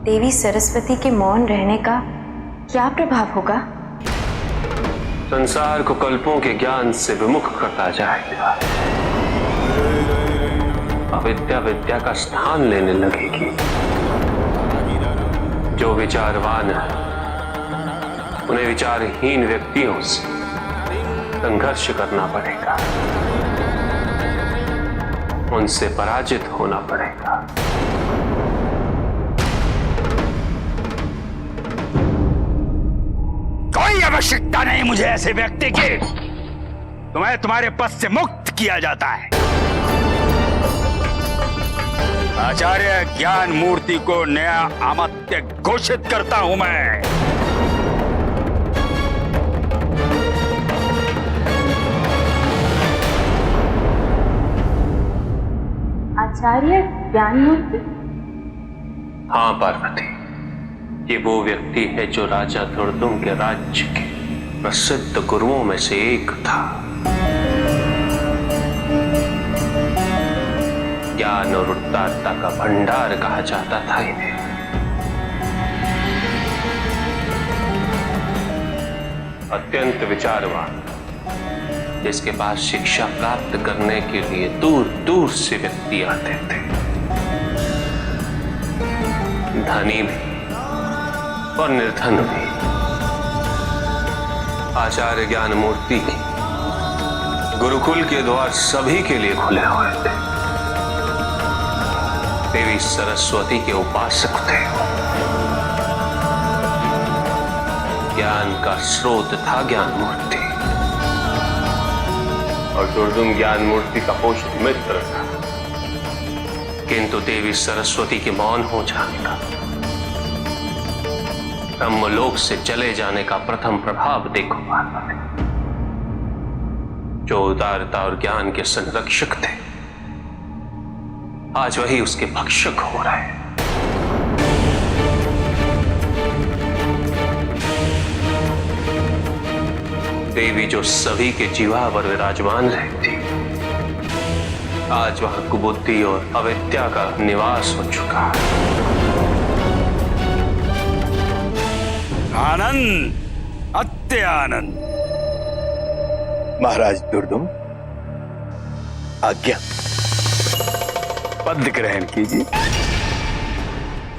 देवी सरस्वती के मौन रहने का क्या प्रभाव होगा? संसार को कल्पों के ज्ञान से विमुख करता जाएगा। अविद्या विद्या का स्थान लेने लगेगी। जो विचारवान है उन्हें विचारहीन व्यक्तियों से संघर्ष करना पड़ेगा, उनसे पराजित होना पड़ेगा। कोई आवश्यकता नहीं मुझे ऐसे व्यक्ति की। तुम्हें तुम्हारे पद से मुक्त किया जाता है। आचार्य ज्ञान मूर्ति को नया अमात्य घोषित करता हूं मैं। आचार्य ज्ञान मूर्ति? हाँ पार्वती, ये वो व्यक्ति है जो राजा दुर्दुम के राज्य के प्रसिद्ध गुरुओं में से एक था। ज्ञान और उदारता का भंडार कहा जाता था इन्हें। अत्यंत विचारवान, जिसके पास शिक्षा प्राप्त करने के लिए दूर दूर से व्यक्ति आते थे। धनी भी और निर्धन भी। आचार्य ज्ञान मूर्ति की गुरुकुल के द्वार सभी के लिए खुले हुए थे। देवी सरस्वती के उपासक थे। ज्ञान का स्रोत था ज्ञान मूर्ति, और दुर्दुम ज्ञान मूर्ति का पोषित मित्र था। किंतु देवी सरस्वती के मौन हो जाने का, ब्रह्मलोक से चले जाने का प्रथम प्रभाव देखो पार्वती। जो उदारता और ज्ञान के संरक्षक थे, आज वही उसके भक्षक हो रहे हैं। देवी जो सभी के जीवा पर विराजमान रहती, आज वहां कुबुद्धि और अविद्या का निवास हो चुका है। आनंद, अत्य आनंद। महाराज दुर्दुम, आज्ञा। पद ग्रहण कीजिए।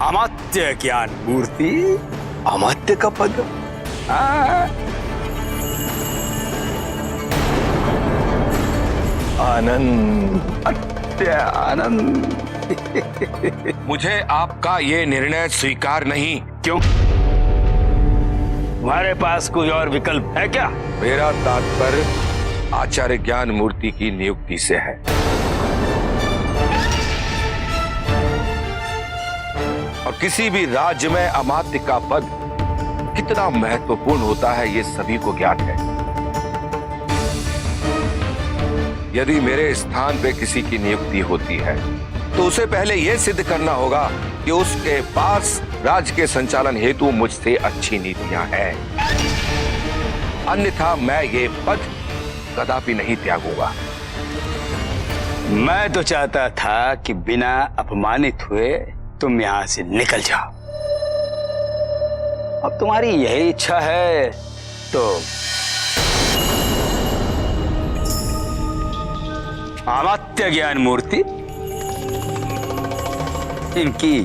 अमात्य ज्ञान मूर्ति। अमात्य का पद? आनंद, अत्य आनंद। मुझे आपका ये निर्णय स्वीकार नहीं। क्यों? तुम्हारे पास कोई और विकल्प है क्या? मेरा तात्पर्य आचार्य ज्ञान मूर्ति की नियुक्ति से है। और किसी भी राज्य में अमात्य का पद कितना महत्वपूर्ण होता है, ये सभी को ज्ञात है। यदि मेरे स्थान पे किसी की नियुक्ति होती है, तो उसे पहले यह सिद्ध करना होगा कि उसके पास राज्य के संचालन हेतु मुझसे अच्छी नीतियां हैं। अन्यथा मैं ये पद कदापि नहीं त्यागूंगा। मैं तो चाहता था कि बिना अपमानित हुए तुम यहां से निकल जाओ। अब तुम्हारी यही इच्छा है तो अमात्य ज्ञान मूर्ति, इनकी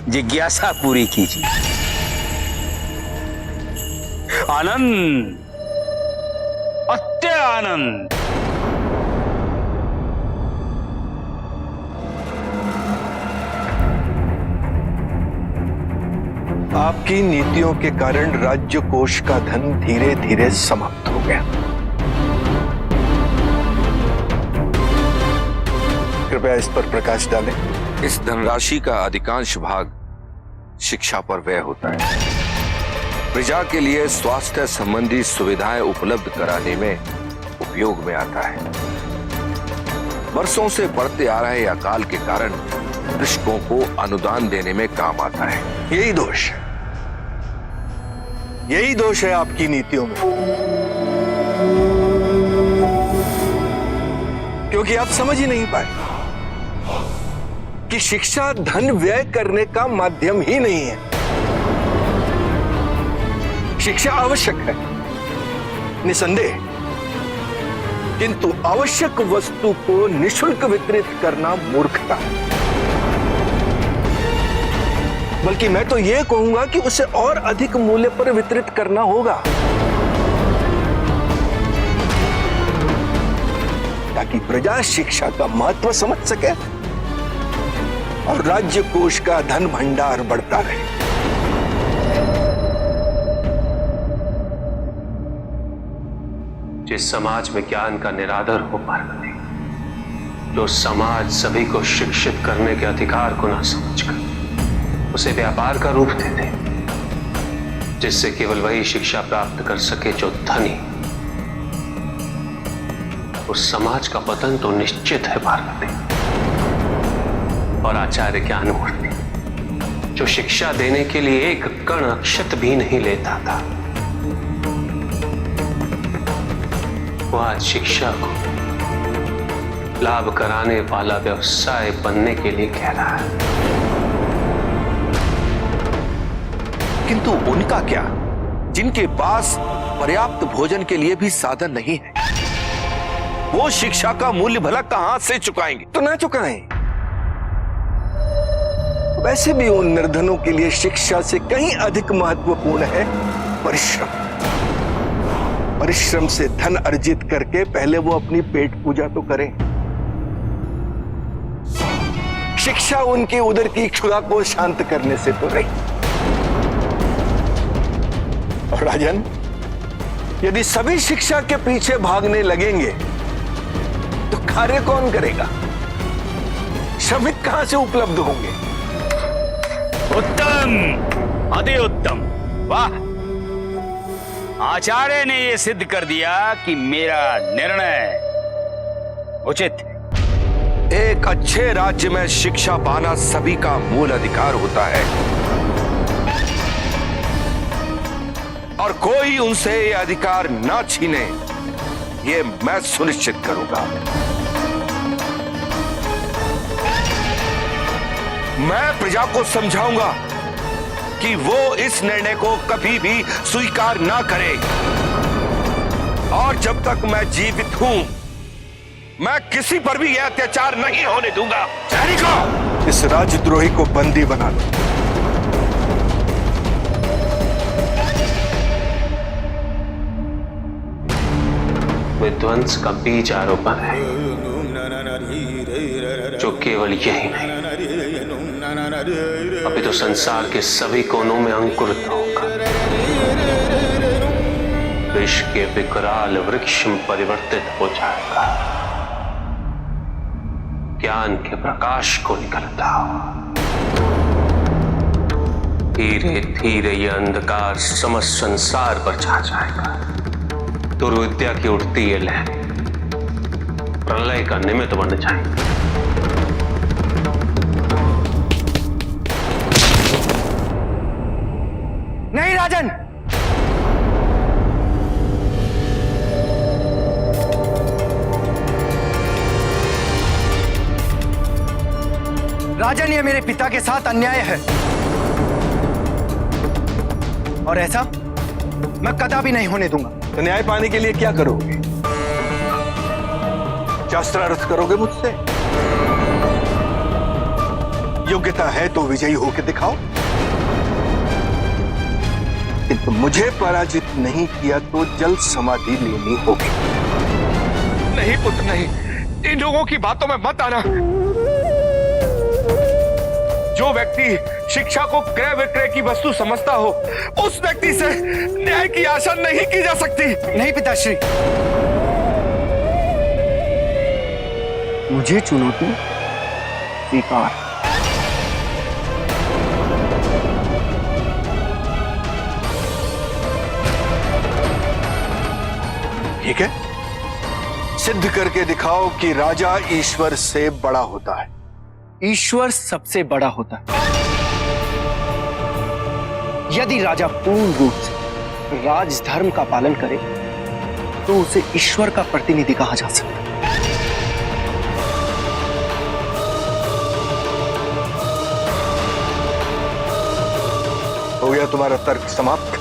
जिज्ञासा पूरी कीजिए। आनंद, अत्य आनंद। आपकी नीतियों के कारण राज्य कोष का धन धीरे धीरे समाप्त हो गया। कृपया इस पर प्रकाश डालें। इस धनराशि का अधिकांश भाग शिक्षा पर व्यय होता है। प्रजा के लिए स्वास्थ्य संबंधी सुविधाएं उपलब्ध कराने में उपयोग में आता है। वर्षों से बढ़ते आ रहे अकाल के कारण कृषकों को अनुदान देने में काम आता है। यही दोष है, यही दोष है आपकी नीतियों में, क्योंकि आप समझ ही नहीं पाए कि शिक्षा धन व्यय करने का माध्यम ही नहीं है। शिक्षा आवश्यक है, निसंदेह, किंतु आवश्यक वस्तु को निःशुल्क वितरित करना मूर्खता है। बल्कि मैं तो यह कहूंगा कि उसे और अधिक मूल्य पर वितरित करना होगा, ताकि प्रजा शिक्षा का महत्व समझ सके और राज्य कोष का धन भंडार बढ़ता रहे। जिस समाज में ज्ञान का निरादर हो पार्वती, जो समाज सभी को शिक्षित करने के अधिकार को न समझकर उसे व्यापार का रूप दे दे, जिससे केवल वही शिक्षा प्राप्त कर सके जो धनी, उस समाज का पतन तो निश्चित है पार्वती। और आचार्य ज्ञानमूर्ति, जो शिक्षा देने के लिए एक कण अक्षत भी नहीं लेता था, वो आज शिक्षा को लाभ कराने वाला व्यवसाय बनने के लिए कह रहा है। किंतु उनका क्या, जिनके पास पर्याप्त भोजन के लिए भी साधन नहीं है? वो शिक्षा का मूल्य भला कहां से चुकाएंगे? तो ना चुकाएं। वैसे भी उन निर्धनों के लिए शिक्षा से कहीं अधिक महत्वपूर्ण है परिश्रम। परिश्रम से धन अर्जित करके पहले वो अपनी पेट पूजा तो करें। शिक्षा उनके उदर की क्षुधा को शांत करने से तो नहीं। और राजन, यदि सभी शिक्षा के पीछे भागने लगेंगे तो कार्य कौन करेगा? श्रमिक कहां से उपलब्ध होंगे? उत्तम, अति उत्तम, वाह। आचार्य ने यह सिद्ध कर दिया कि मेरा निर्णय उचित है। एक अच्छे राज्य में शिक्षा पाना सभी का मूल अधिकार होता है और कोई उनसे यह अधिकार ना छीने, ये मैं सुनिश्चित करूंगा। मैं प्रजा को समझाऊंगा कि वो इस निर्णय को कभी भी स्वीकार ना करे। और जब तक मैं जीवित हूं, मैं किसी पर भी यह अत्याचार नहीं होने दूंगा। सैनिकों, इस राजद्रोही को बंदी बना लो। विध्वंस का बीज आरोपण है, जो केवल यही नहीं, अभी तो संसार के सभी कोनों में अंकुरित होगा। विश्व के विकराल वृक्ष में परिवर्तित हो जाएगा, ज्ञान के प्रकाश को निकलता हुआ। धीरे धीरे यह अंधकार समस्त संसार पर छा जाएगा। दुर्विद्या की उठती ये लहर प्रलय का निमित्त बन जाएगी। नहीं राजन, राजन, ये मेरे पिता के साथ अन्याय है और ऐसा मैं कदापि नहीं होने दूंगा। तो न्याय पाने के लिए क्या करोगे? शस्त्रार्थ करोगे मुझसे? योग्यता है तो विजयी होकर दिखाओ। किंतु मुझे पराजित नहीं किया तो जल समाधि लेनी होगी। नहीं पुत्र, नहीं, इन लोगों की बातों में मत आना। जो व्यक्ति शिक्षा को क्रय विक्रय की वस्तु समझता हो, उस व्यक्ति से न्याय की आशा नहीं की जा सकती। नहीं पिताश्री, मुझे चुनौती स्वीकार। ठीक है, सिद्ध करके दिखाओ कि राजा ईश्वर से बड़ा होता है। ईश्वर सबसे बड़ा होता है। यदि राजा पूर्ण रूप से राजधर्म का पालन करे तो उसे ईश्वर का प्रतिनिधि कहा जा सकता है। हो गया तुम्हारा तर्क समाप्त?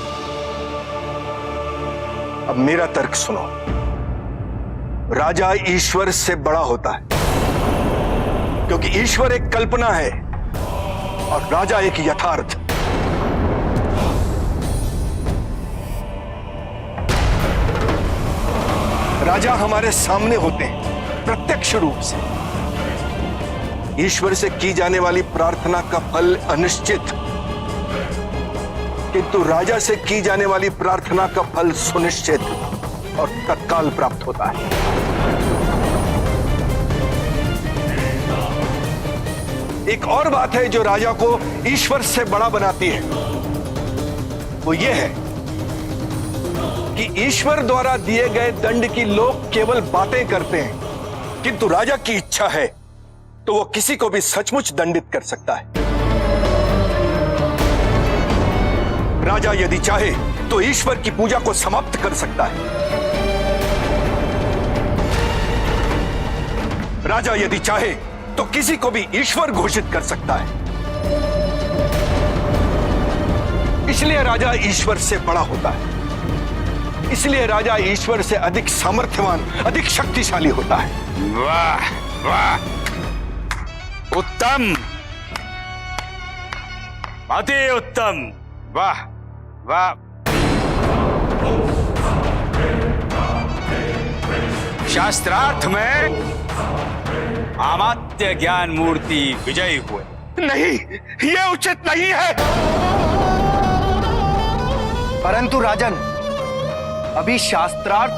अब मेरा तर्क सुनो। राजा ईश्वर से बड़ा होता है, क्योंकि ईश्वर एक कल्पना है और राजा एक यथार्थ। राजा हमारे सामने होते हैं प्रत्यक्ष रूप से। ईश्वर से की जाने वाली प्रार्थना का फल अनिश्चित, किंतु राजा से की जाने वाली प्रार्थना का फल सुनिश्चित और तत्काल प्राप्त होता है। एक और बात है जो राजा को ईश्वर से बड़ा बनाती है, वो ये है कि ईश्वर द्वारा दिए गए दंड की लोग केवल बातें करते हैं, किंतु राजा की इच्छा है तो वो किसी को भी सचमुच दंडित कर सकता है। राजा यदि चाहे तो ईश्वर की पूजा को समाप्त कर सकता है। राजा यदि चाहे तो किसी को भी ईश्वर घोषित कर सकता है। इसलिए राजा ईश्वर से बड़ा होता है, इसलिए राजा ईश्वर से अधिक सामर्थ्यवान, अधिक शक्तिशाली होता है। वाह वाह, उत्तम, अति उत्तम, वाह वाह। शास्त्रार्थ में अमात्य ज्ञान मूर्ति विजयी हुए। नहीं, यह उचित नहीं है। परंतु राजन, अभी शास्त्रार्थ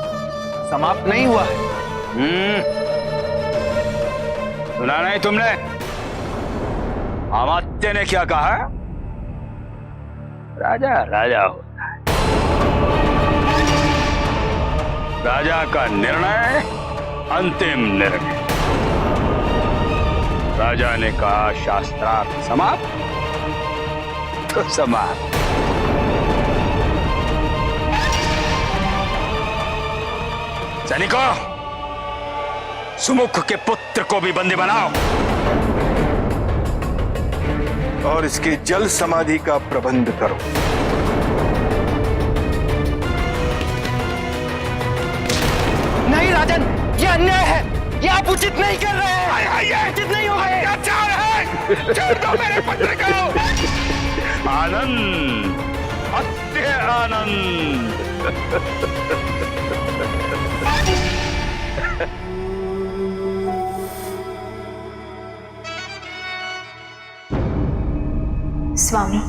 समाप्त नहीं हुआ है। सुना नहीं तुमने? अमात्य ने क्या कहा? राजा राजा होता है। राजा का निर्णय अंतिम निर्णय। राजा ने कहा शास्त्रार्थ समाप्त तो समाप्त। सैनिकों, सुमुख के पुत्र को भी बंदी बनाओ और इसके जल समाधि का प्रबंध करो। नहीं राजन, ये अन्याय है, ये आप उचित नहीं कर रहे हैं। ये उचित नहीं होगा, अत्याचार है। छोड़ दो मेरे पुत्र को। आनंद, अत्य आनंद। स्वामी,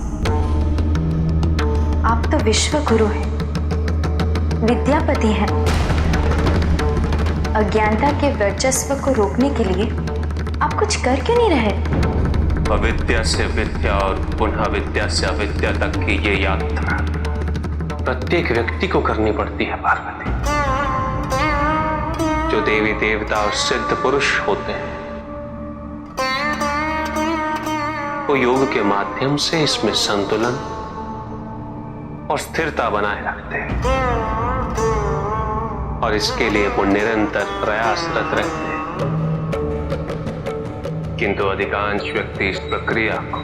आप तो विश्व गुरु हैं, विद्यापति हैं। अज्ञानता के वर्चस्व को रोकने के लिए आप कुछ कर क्यों नहीं रहे? अविद्या से विद्या और पुनः विद्या से अविद्या तक की ये यात्रा प्रत्येक व्यक्ति को करनी पड़ती है पार्वती। जो देवी देवता और सिद्ध पुरुष होते हैं वो योग के माध्यम से इसमें संतुलन और स्थिरता बनाए रखते हैं और इसके लिए वो निरंतर प्रयासरत रहते हैं। किंतु अधिकांश व्यक्ति इस प्रक्रिया को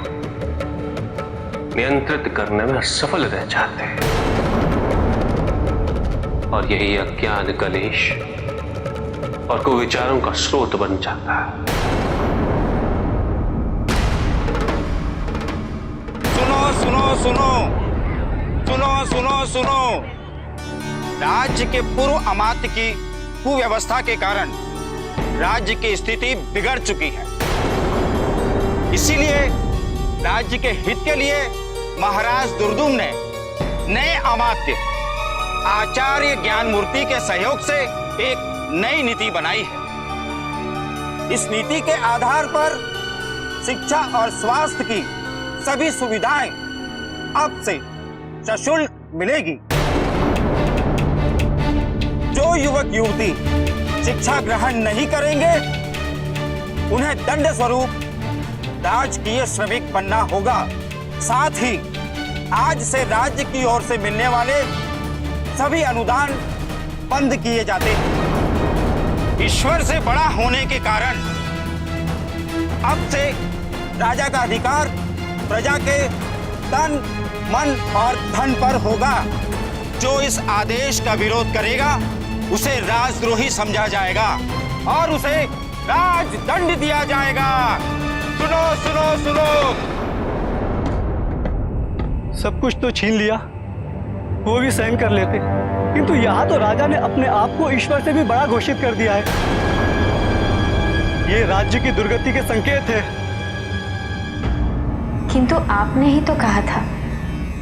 नियंत्रित करने में असफल रह जाते हैं और यही अज्ञान कलेश और कुविचारों का स्रोत बन जाता है। सुनो सुनो सुनो सुनो सुनो। राज्य के पूर्व अमात्य की कुव्यवस्था के कारण राज्य की स्थिति बिगड़ चुकी है। इसीलिए राज्य के हित के लिए महाराज दुर्दुम ने नए अमात्य आचार्य ज्ञानमूर्ति के सहयोग से एक नई नीति बनाई है। इस नीति के आधार पर शिक्षा और स्वास्थ्य की सभी सुविधाएं अब से सशुल्क मिलेगी। जो युवक युवती शिक्षा ग्रहण नहीं करेंगे उन्हें दंड स्वरूप राजकीय श्रमिक बनना होगा। साथ ही आज से राज्य की ओर से मिलने वाले सभी अनुदान बंद किए जाते हैं। ईश्वर से बड़ा होने के कारण अब से राजा का अधिकार प्रजा के तन मन और धन पर होगा। जो इस आदेश का विरोध करेगा उसे राजद्रोही समझा जाएगा और उसे राजदंड दिया जाएगा। सुनो सुनो सुनो। सब कुछ तो छीन लिया, वो भी सहन कर लेते, किंतु यहाँ तो राजा ने अपने आप को ईश्वर से भी बड़ा घोषित कर दिया है। ये राज्य की दुर्गति के संकेत है। किंतु आपने ही तो कहा था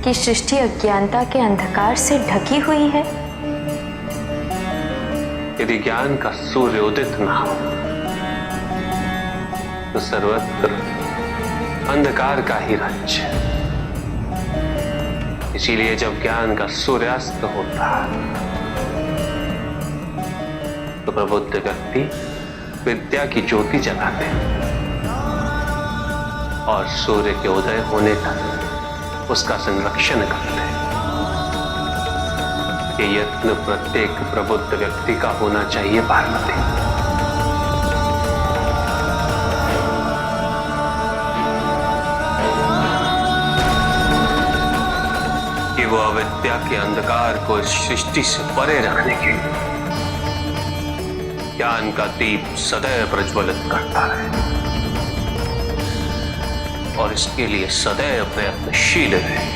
कि सृष्टि अज्ञानता के अंधकार से ढकी हुई है। यदि ज्ञान का सूर्य उदित ना हो तो सर्वत्र अंधकार का ही राज्य है। इसीलिए जब ज्ञान का सूर्यास्त होता है तो प्रबुद्ध व्यक्ति विद्या की ज्योति जलाते हैं और सूर्य के उदय होने तक उसका संरक्षण करते हैं। ये यत्न प्रत्येक प्रबुद्ध व्यक्ति का होना चाहिए पार्वती। कि वो अविद्या के अंधकार को इस सृष्टि से परे रखने के लिए ज्ञान का दीप सदैव प्रज्वलित करता है और इसके लिए सदैव प्रयत्नशील रहे।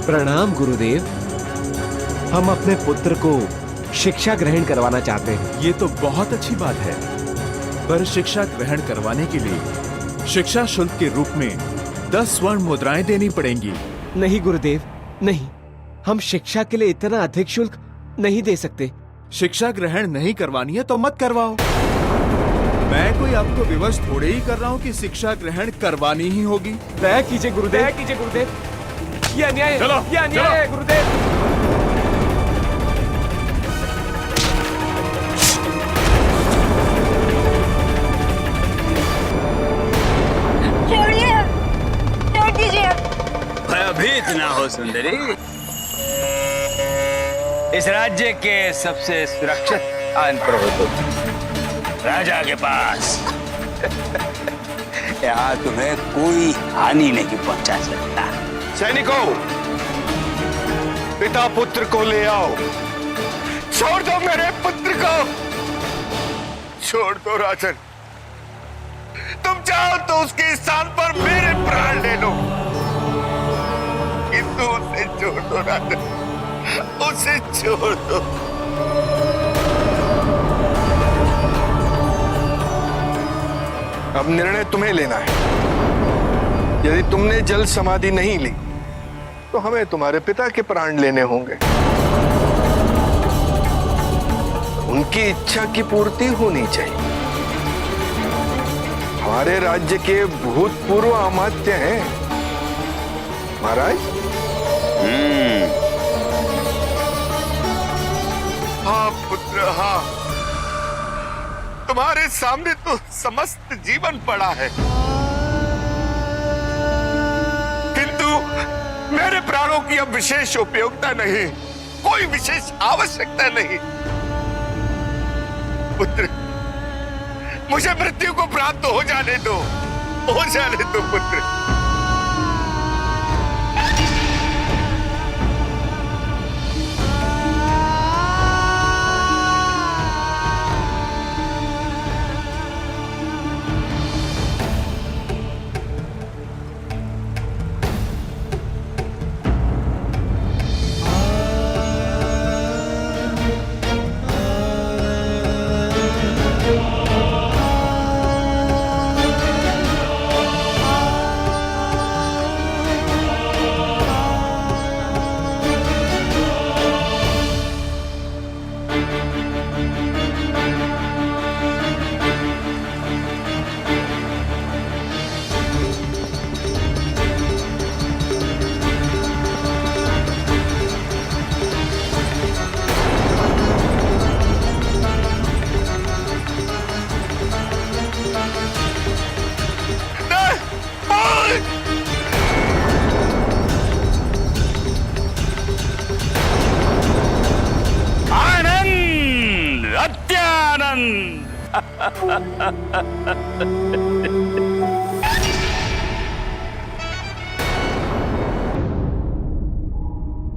प्रणाम गुरुदेव। हम अपने पुत्र को शिक्षा ग्रहण करवाना चाहते हैं। ये तो बहुत अच्छी बात है, पर शिक्षा ग्रहण करवाने के लिए शिक्षा शुल्क के रूप में 10 स्वर्ण मुद्राएं देनी पड़ेंगी। नहीं गुरुदेव, नहीं, हम शिक्षा के लिए इतना अधिक शुल्क नहीं दे सकते। शिक्षा ग्रहण नहीं करवानी है तो मत करवाओ। मैं कोई आपको विवश थोड़े ही कर रहा हूँ कि शिक्षा ग्रहण करवानी ही होगी। दया कीजिए गुरुदेव, दया कीजिए गुरुदेव। ये अन्याय है, ये अन्याय है गुरुदेव। भयभीत ना हो सुंदरी। इस राज्य के सबसे सुरक्षित स्थान पर हो तुम, राजा के पास। यहाँ तुम्हें कोई हानि नहीं पहुंचा सकता। सैनिकों, पिता पुत्र को ले आओ। छोड़ दो मेरे पुत्र को, छोड़ दो राजन। तुम चाहो तो उसके स्थान पर मेरे प्राण ले लो, किंतु उसे छोड़ दो राजन, उसे छोड़ दो। अब निर्णय तुम्हें लेना है। यदि तुमने जल समाधि नहीं ली तो हमें तुम्हारे पिता के प्राण लेने होंगे। उनकी इच्छा की पूर्ति होनी चाहिए। हमारे राज्य के भूतपूर्व अमात्य हैं महाराज। हाँ पुत्र, हाँ, तुम्हारे सामने तो समस्त जीवन पड़ा है, किंतु मेरे प्राणों की अब विशेष उपयोगिता नहीं, कोई विशेष आवश्यकता नहीं। पुत्र, मुझे मृत्यु को प्राप्त हो जाने दो, हो जाने दो पुत्र।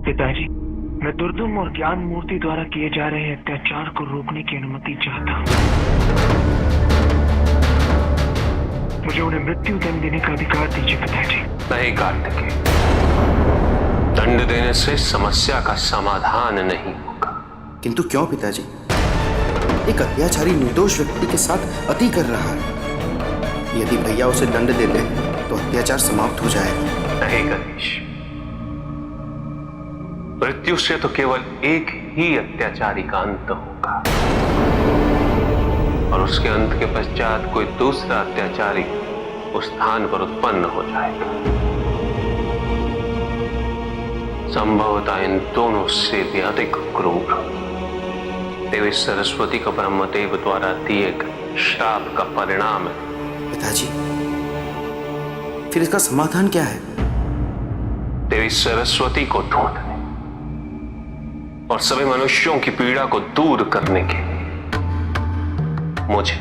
पिताजी, मैं दुर्दुम और ज्ञान मूर्ति द्वारा किए जा रहे अत्याचार को रोकने की अनुमति चाहता हूँ। मुझे उन्हें मृत्यु दंड देने का अधिकार दीजिए पिताजी। नहीं कार्तिकेय, दंड देने से समस्या का समाधान नहीं होगा। किंतु क्यों पिताजी? एक अत्याचारी निर्दोष व्यक्ति के साथ अति कर रहा है। यदि भैया उसे दंड दे दे तो अत्याचार समाप्त हो जाएगा। नहीं गणेश, मृत्यु से तो केवल एक ही अत्याचारी का अंत होगा, और उसके अंत के पश्चात कोई दूसरा अत्याचारी उस स्थान पर उत्पन्न हो जाएगा। संभवतः इन दोनों से भी अधिक क्रूर देवी सरस्वती को ब्रह्मदेव द्वारा दिए गए श्राप का परिणाम है। पिताजी, फिर इसका समाधान क्या है? देवी सरस्वती को ढूंढने और सभी मनुष्यों की पीड़ा को दूर करने के लिए मुझे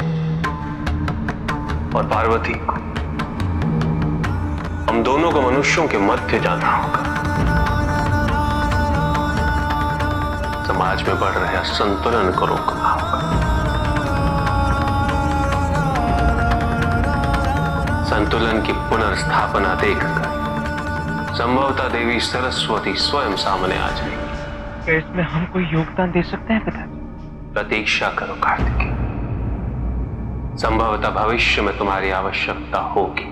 और पार्वती को, हम दोनों को मनुष्यों के मध्य जाना होगा। समाज में बढ़ रहे असंतुलन को रोकना होगा। संतुलन की पुनर्स्थापना देखकर संभवतः देवी सरस्वती स्वयं सामने आ जाएगी। इसमें हम कोई योगदान दे सकते हैं पिताजी? प्रतीक्षा करो कार्तिकेय, संभवतः भविष्य में तुम्हारी आवश्यकता होगी।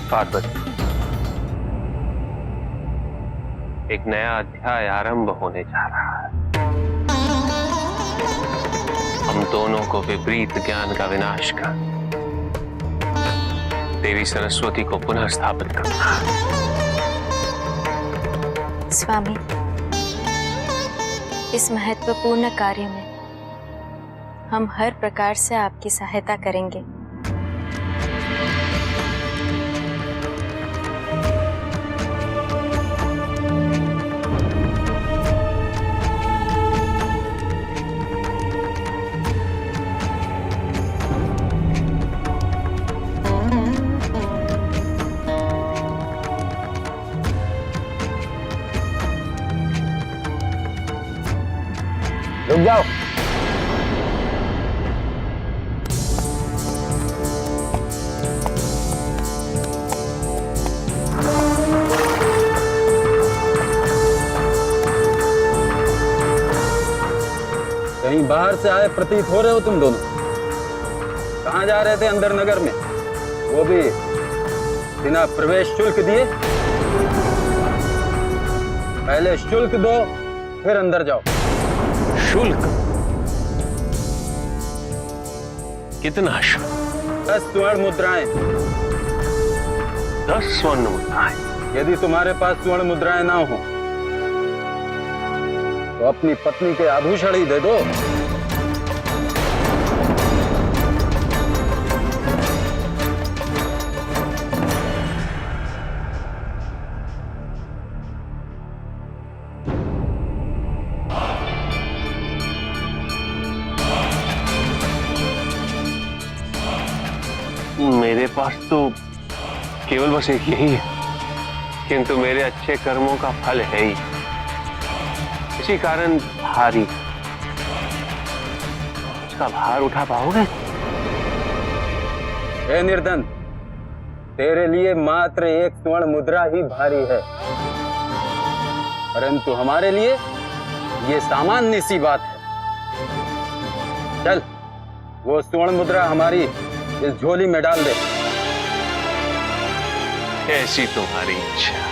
पार्वती, एक नया अध्याय आरंभ होने जा रहा है। हम दोनों को विपरीत ज्ञान का विनाश कर देवी सरस्वती को पुनः स्थापित करना है। स्वामी, इस महत्वपूर्ण कार्य में हम हर प्रकार से आपकी सहायता करेंगे। रुक जाओ। कहीं बाहर से आए प्रतीत हो रहे हो तुम दोनों। कहाँ जा रहे थे अंदर नगर में, वो भी बिना प्रवेश शुल्क दिए? पहले शुल्क दो फिर अंदर जाओ। शुल्क? कितना शुल्क? 10 स्वर्ण मुद्राएं। 10 स्वर्ण मुद्राएं? यदि तुम्हारे पास स्वर्ण मुद्राएं ना हो तो अपनी पत्नी के आभूषण ही दे दो। मेरे पास तो केवल बस एक यही है, किंतु मेरे अच्छे कर्मों का फल है ही, इसी कारण भारी। उसका भार उठा पाओगे? हे निर्धन, तेरे लिए मात्र 1 स्वर्ण मुद्रा ही भारी है, परंतु हमारे लिए ये सामान्य सी बात है। वो स्वर्ण मुद्रा हमारी इस झोली में डाल दे। ऐसी तुम्हारी इच्छा।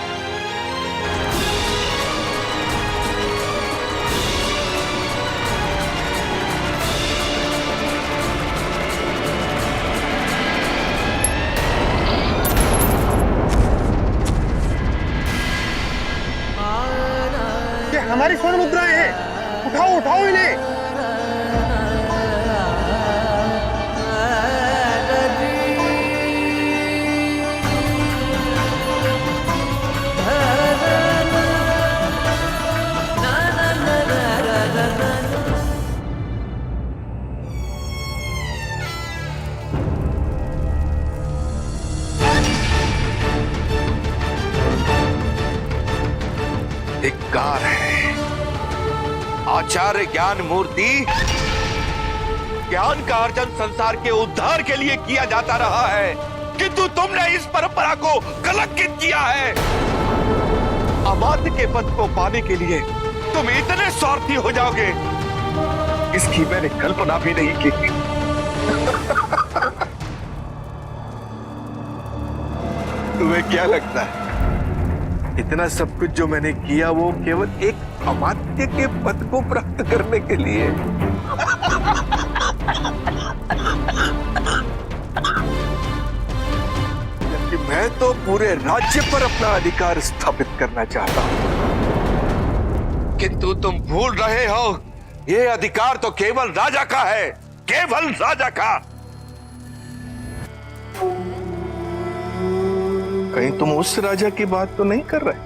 ये हमारी स्वर्ण मुद्राएं हैं, उठाओ उठाओ इन्हें। धिक्कार है आचार्य ज्ञान मूर्ति। ज्ञान का अर्जन संसार के उद्धार के लिए किया जाता रहा है, किंतु तुमने इस परंपरा को कलंकित किया है। अमात्य के पद को पाने के लिए तुम इतने स्वार्थी हो जाओगे, इसकी मैंने कल्पना भी नहीं की थी। तुम्हें क्या लगता है इतना सब कुछ जो मैंने किया वो केवल एक अमात्य के पद को प्राप्त करने के लिए? जबकि मैं तो पूरे राज्य पर अपना अधिकार स्थापित करना चाहता हूं, किंतु तुम भूल रहे हो ये अधिकार तो केवल राजा का है, केवल राजा का। कहीं तुम उस राजा की बात तो नहीं कर रहे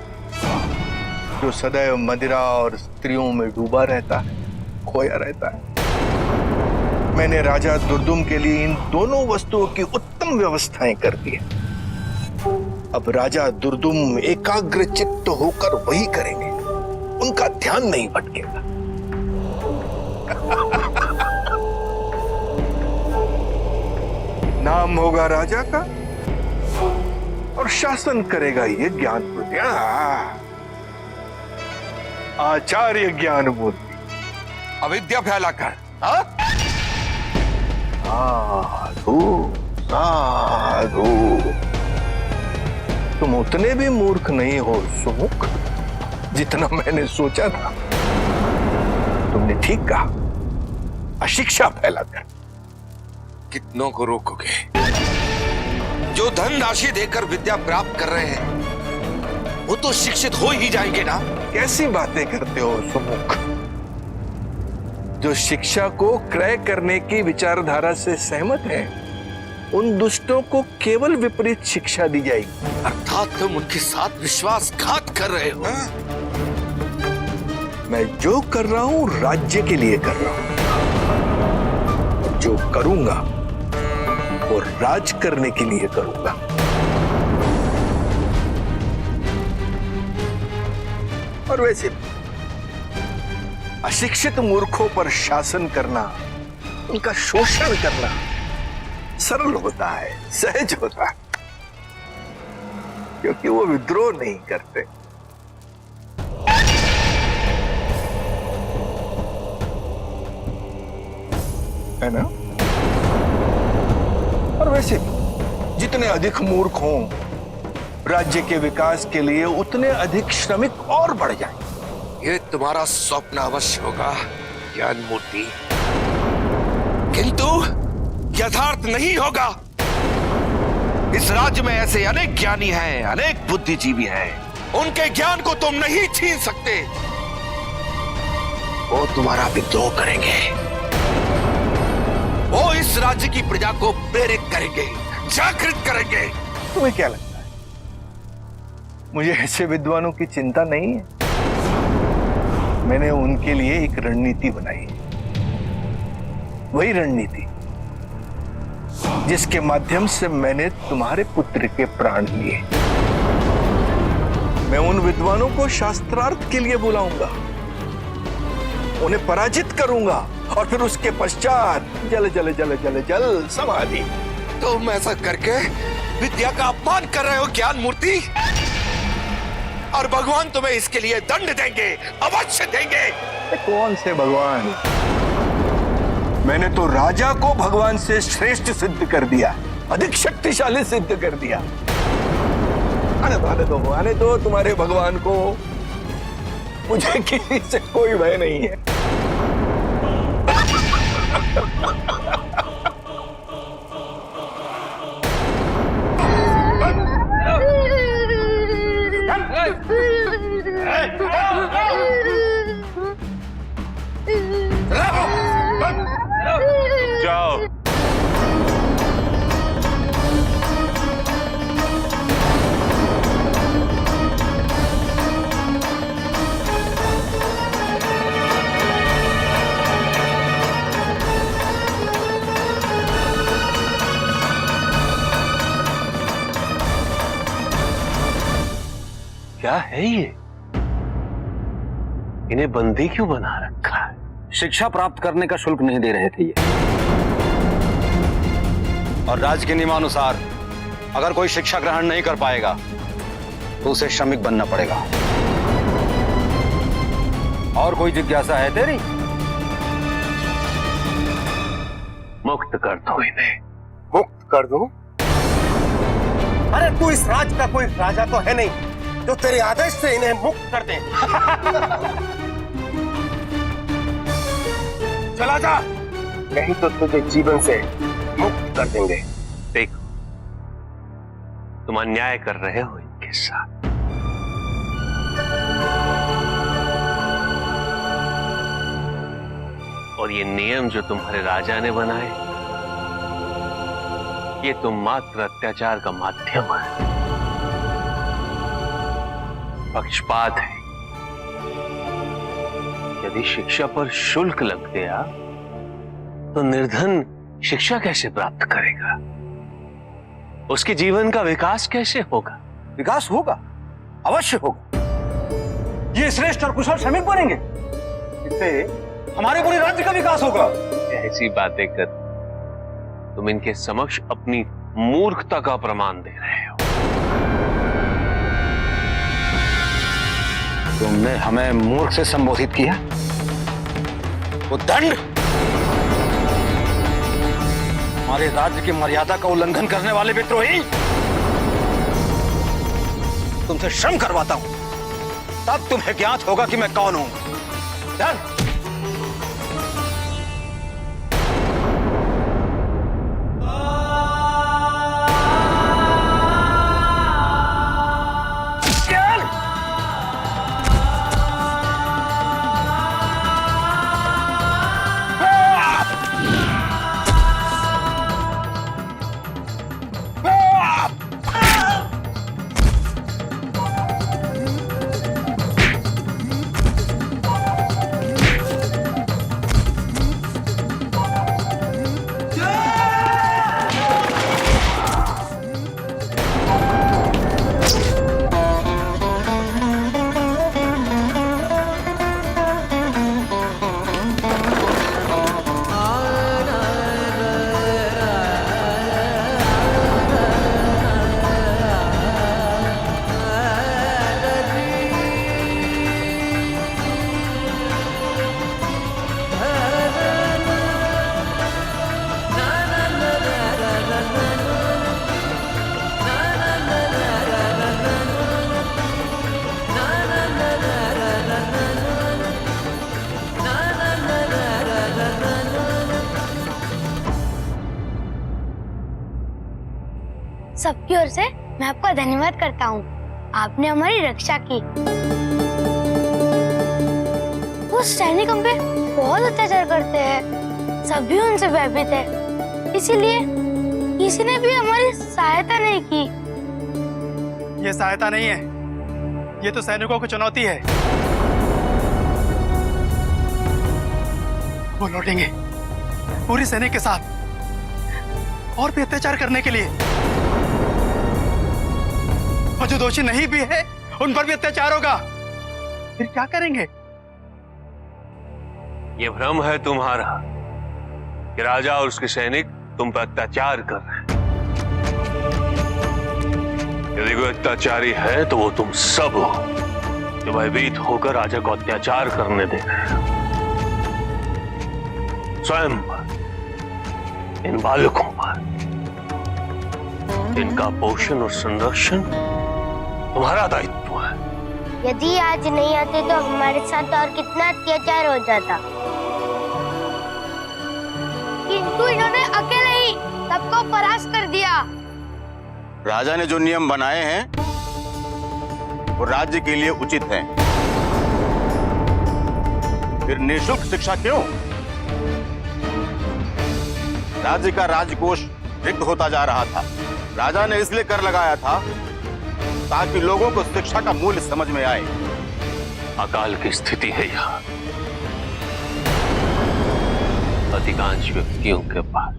जो सदैव मदिरा और स्त्रियों में डूबा रहता है, खोया रहता है। मैंने राजा दुर्दुम के लिए इन दोनों वस्तुओं की उत्तम व्यवस्थाएं कर दी है। अब राजा दुर्दुम एकाग्र चित्त होकर वही करेंगे, उनका ध्यान नहीं भटकेगा। नाम होगा राजा का और शासन करेगा ये ज्ञान मूर्ति, आचार्य ज्ञान मूर्ति। अविद्या फैलाकर साधु साधु, तुम उतने भी मूर्ख नहीं हो सुमुख जितना मैंने सोचा था। तुमने ठीक कहा, अशिक्षा फैलाकर। कितनों को रोकोगे जो धन राशि देकर विद्या प्राप्त कर रहे हैं? वो तो शिक्षित हो ही जाएंगे ना। कैसी बातें करते हो सुमुख? जो शिक्षा को क्रय करने की विचारधारा से सहमत हैं, उन दुष्टों को केवल विपरीत शिक्षा दी जाएगी। अर्थात तुम उनके साथ विश्वासघात कर रहे हो। मैं जो कर रहा हूं राज्य के लिए कर रहा हूं, जो करूंगा वो राज करने के लिए करूंगा। और वैसे अशिक्षित मूर्खों पर शासन करना, उनका शोषण करना सरल होता है, सहज होता है, क्योंकि वो विद्रोह नहीं करते। है ना? और वैसे जितने अधिक मूर्ख हों, राज्य के विकास के लिए उतने अधिक श्रमिक और बढ़ जाएं। ये तुम्हारा स्वप्न अवश्य होगा ज्ञान मूर्ति, किंतु यथार्थ नहीं होगा। इस राज्य में ऐसे अनेक ज्ञानी हैं, अनेक बुद्धिजीवी हैं, उनके ज्ञान को तुम नहीं छीन सकते। वो तुम्हारा विद्रोह करेंगे, वो इस राज्य की प्रजा को प्रेरित करेंगे, जागृत करेंगे। तुम्हें क्या लगता है मुझे ऐसे विद्वानों की चिंता नहीं है? मैंने उनके लिए एक रणनीति बनाई है, वही रणनीति जिसके माध्यम से मैंने तुम्हारे पुत्र के प्राण लिए। मैं उन विद्वानों को शास्त्रार्थ के लिए बुलाऊंगा, उन्हें पराजित करूंगा और फिर उसके पश्चात जल जल जल जल जल समाधि। तुम ऐसा करके विद्या का अपमान कर रहे हो ज्ञान मूर्ति, और भगवान तुम्हें इसके लिए दंड देंगे, अवश्य देंगे। कौन से भगवान? मैंने तो राजा को भगवान से श्रेष्ठ सिद्ध कर दिया, अधिक शक्तिशाली सिद्ध कर दिया। आने दो तुम्हारे भगवान को, मुझे किसी से कोई भय नहीं है। जाओ। क्या है ये? इन्हें बंदी क्यों बना रखा है? शिक्षा प्राप्त करने का शुल्क नहीं दे रहे थे ये। और राज्य के नियमानुसार अगर कोई शिक्षा ग्रहण नहीं कर पाएगा तो उसे श्रमिक बनना पड़ेगा। और कोई जिज्ञासा है तेरी? मुक्त कर दो इन्हें। मुक्त कर दूं? अरे तू इस राज्य का कोई राजा तो है नहीं जो तेरे आदेश से इन्हें मुक्त कर दे। चला जा, नहीं तो तुझे जीवन से मुक्त कर देंगे। देखो, तुम अन्याय कर रहे हो इनके साथ। और ये नियम जो तुम्हारे राजा ने बनाए, ये तो मात्र अत्याचार का माध्यम है, पक्षपात है। यदि शिक्षा पर शुल्क लग गया तो निर्धन शिक्षा कैसे प्राप्त करेगा? उसके जीवन का विकास कैसे होगा? विकास होगा, अवश्य होगा। ये श्रेष्ठ और कुशल श्रमिक बनेंगे, इससे हमारे पूरे राज्य का विकास होगा। ऐसी बातें कर तुम इनके समक्ष अपनी मूर्खता का प्रमाण दे रहे हो। तुमने हमें मूर्ख से संबोधित किया? वो दंड हमारे राज्य की मर्यादा का उल्लंघन करने वाले विद्रोही। तुमसे श्रम करवाता हूं, तब तुम्हें ज्ञात होगा कि मैं कौन हूं। डन। सबकी ओर से मैं आपका धन्यवाद करता हूँ। आपने हमारी रक्षा की। वो सैनिक हम पे बहुत अत्याचार करते हैं, सभी उनसे भयभीत है, इसीलिए किसी ने भी हमारी सहायता नहीं की। ये सहायता नहीं है, ये तो सैनिकों की चुनौती है। वो लौटेंगे पूरी सैनिक के साथ और भी अत्याचार करने के लिए, और जो दोषी नहीं भी है उन पर भी अत्याचार होगा। फिर क्या करेंगे? ये भ्रम है तुम्हारा कि राजा और उसके सैनिक तुम पर अत्याचार कर रहे हैं। यदि कोई अत्याचारी है तो वो तुम सब हो, जो भयभीत होकर राजा को अत्याचार करने दे रहे हैं। स्वयं इन बालकों पर। इनका पोषण और संरक्षण तुम्हारा दायित्व है। यदि आज नहीं आते तो हमारे साथ और कितना अत्याचार हो जाता। किंतु इन्होंने अकेले ही सबको परास्त कर दिया। राजा ने जो नियम बनाए हैं वो राज्य के लिए उचित हैं। फिर निःशुल्क शिक्षा क्यों? राज्य का राजकोष रिक्त होता जा रहा था। राजा ने इसलिए कर लगाया था ताकि लोगों को शिक्षा का मूल्य समझ में आए। अकाल की स्थिति है यहाँ। अधिकांश व्यक्तियों के पास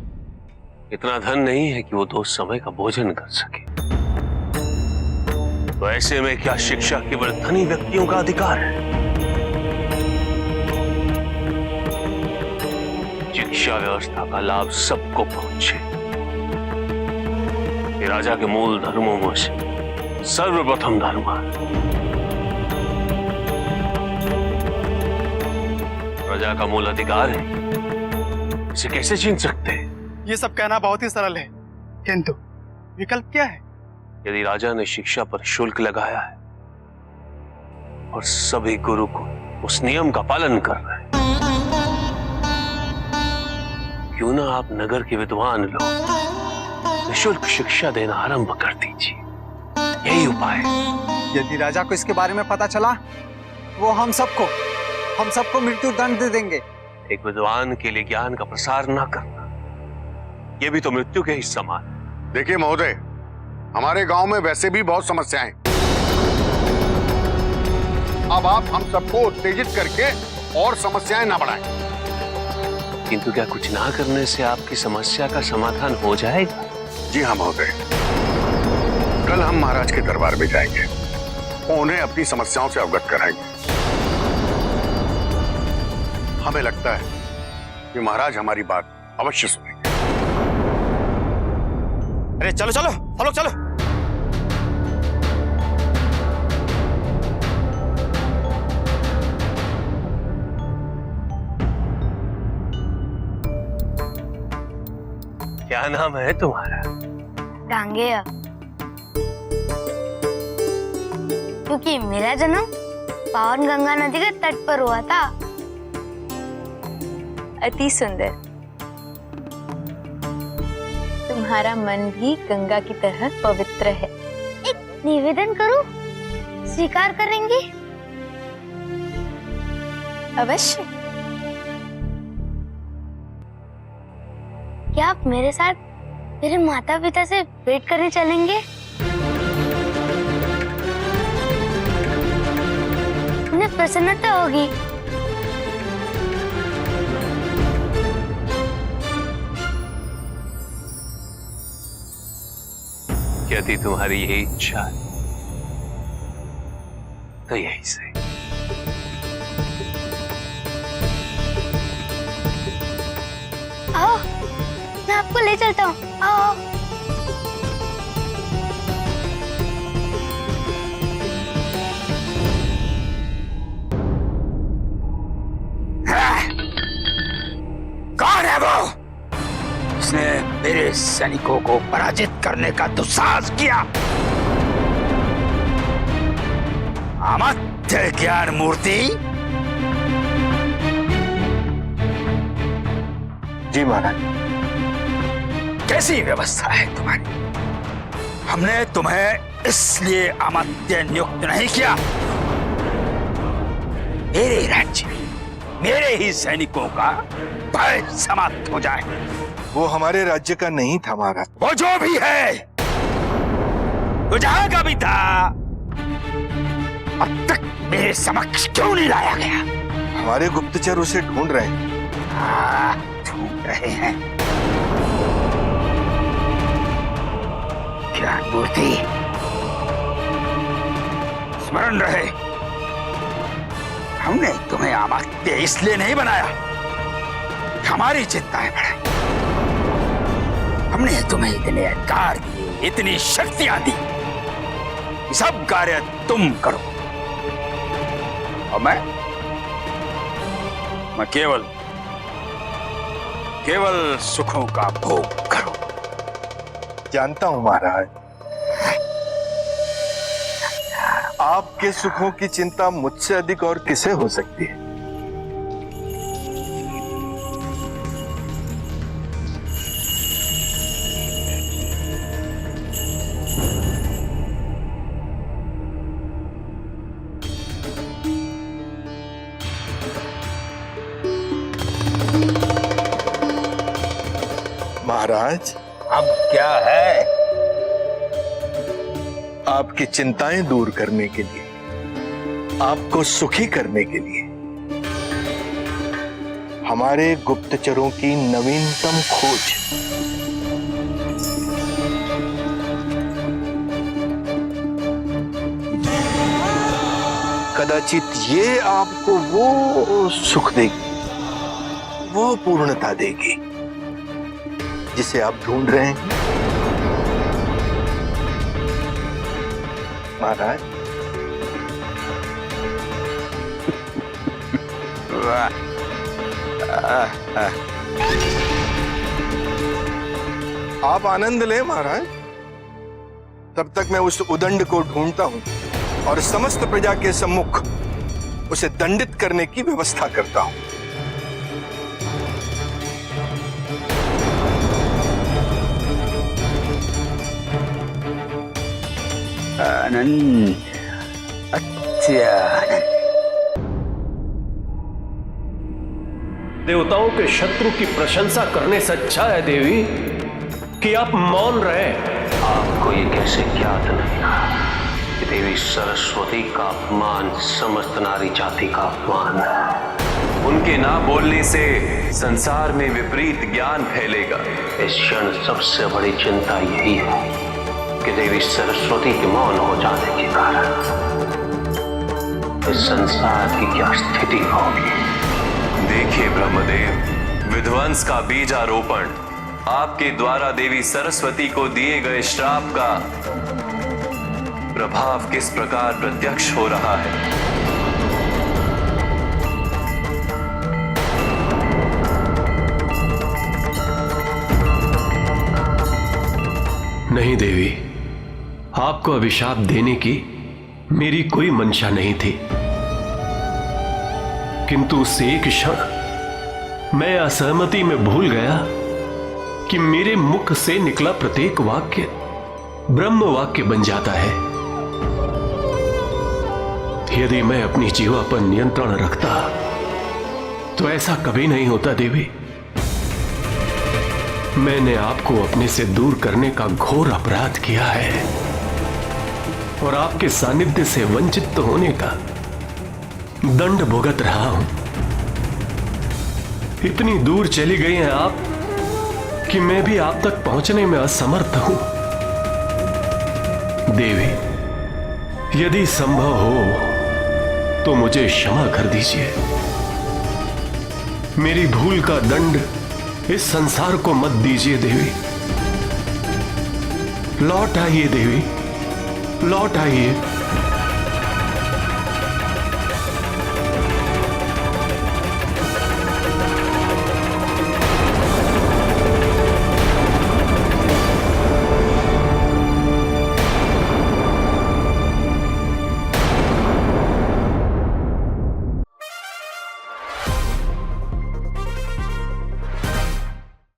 इतना धन नहीं है कि वो 2 समय का भोजन कर सके। तो ऐसे में क्या शिक्षा केवल धनी व्यक्तियों का अधिकार है? शिक्षा व्यवस्था का लाभ सबको पहुंचे, ये राजा के मूल धर्मों में से सर्वप्रथम धर्म है। प्रजा का मूल अधिकार है, इसे कैसे छीन सकते हैं? ये सब कहना बहुत ही सरल है, किंतु विकल्प क्या है? यदि राजा ने शिक्षा पर शुल्क लगाया है और सभी गुरु को उस नियम का पालन कर रहे हैं, क्यों ना आप नगर के विद्वान लोग निःशुल्क शिक्षा देना आरंभ कर दीजिए। यही उपाय है। यदि राजा को इसके बारे में पता चला, वो हम सबको मृत्यु दंड दे देंगे। एक विद्वान के लिए ज्ञान का प्रसार ना करना, यह भी तो मृत्यु के ही समान है। देखिए महोदय, हमारे गांव में वैसे भी बहुत समस्याएं। अब आप हम सबको उत्तेजित करके और समस्याएं ना बढ़ाएं। किंतु क्या कुछ ना करने से आपकी समस्या का समाधान हो जाएगा? जी हाँ महोदय, कल हम महाराज के दरबार में जाएंगे और उन्हें अपनी समस्याओं से अवगत कराएंगे। हमें लगता है कि महाराज हमारी बात अवश्य सुनेंगे। अरे चलो चलो, हम लोग चलो। क्या नाम है तुम्हारा? गांगेय। क्योंकि मेरा जन्म पावन गंगा नदी के तट पर हुआ था। अति सुंदर। तुम्हारा मन भी गंगा की तरह पवित्र है। एक निवेदन करूं? स्वीकार करेंगी? अवश्य। क्या आप मेरे साथ मेरे माता पिता से भेंट करने चलेंगे? उन्हें प्रसन्नता होगी। यदि तुम्हारी यही इच्छा है तो यही सही। आओ, मैं आपको ले चलता हूँ। आओ। कौन है वो? उसने मेरे सैनिकों को पराजित करने का दुस्साहस किया। अमात्य ज्ञान मूर्ति। जी महाराज। कैसी व्यवस्था है तुम्हारी? हमने तुम्हें इसलिए अमात्य नियुक्त नहीं किया। मेरे राज्य, मेरे ही सैनिकों का भय समाप्त हो जाए। वो हमारे राज्य का नहीं था महाराज। वो जो भी है, वो जहां का भी था, अब तक मेरे समक्ष क्यों नहीं लाया गया? हमारे गुप्तचर उसे ढूंढ रहे हैं। ढूंढ रहे हैं? ज्ञान मूर्ति, स्मरण रहे, हमने तुम्हें अमात्य इसलिए नहीं बनाया, हमारी चिंताएं बढ़ाई। हमने तुम्हें इतने अधिकार दिए, इतनी शक्तियां दी, सब कार्य तुम करो, और मैं केवल सुखों का भोग करो। जानता हूं महाराज, आपके सुखों की चिंता मुझसे अधिक और किसे हो सकती है। महाराज, अब क्या है? आपकी चिंताएं दूर करने के लिए, आपको सुखी करने के लिए हमारे गुप्तचरों की नवीनतम खोज। कदाचित ये आपको वो सुख देगी, वो पूर्णता देगी जिसे आप ढूंढ रहे हैं। महाराज, आप आनंद लें महाराज, तब तक मैं उस उदंड को ढूंढता हूं और समस्त प्रजा के सम्मुख उसे दंडित करने की व्यवस्था करता हूं। आनंद, अच्छा आनंद। देवताओं के शत्रु की प्रशंसा करने से अच्छा है देवी कि आप मौन रहे। आपको ये कैसे ज्ञात नहीं कि देवी सरस्वती का अपमान समस्त नारी जाति का अपमान है। उनके ना बोलने से संसार में विपरीत ज्ञान फैलेगा। इस क्षण सबसे बड़ी चिंता यही है कि देवी सरस्वती के मौन हो जाने के कारण इस संसार की क्या स्थिति होगी। देखिए ब्रह्मदेव, विध्वंस का बीजारोपण आपके द्वारा देवी सरस्वती को दिए गए श्राप का प्रभाव किस प्रकार प्रत्यक्ष हो रहा है। नहीं देवी, आपको अभिशाप देने की मेरी कोई मंशा नहीं थी, किंतु उस एक क्षण मैं असहमति में भूल गया कि मेरे मुख से निकला प्रत्येक वाक्य ब्रह्म वाक्य बन जाता है। यदि मैं अपनी जीवा पर नियंत्रण रखता तो ऐसा कभी नहीं होता देवी। मैंने आपको अपने से दूर करने का घोर अपराध किया है और आपके सानिध्य से वंचित होने का दंड भुगत रहा हूं। इतनी दूर चली गई हैं आप कि मैं भी आप तक पहुंचने में असमर्थ हूं। देवी, यदि संभव हो तो मुझे क्षमा कर दीजिए। मेरी भूल का दंड इस संसार को मत दीजिए देवी। लौट आइए देवी, लौट आइए।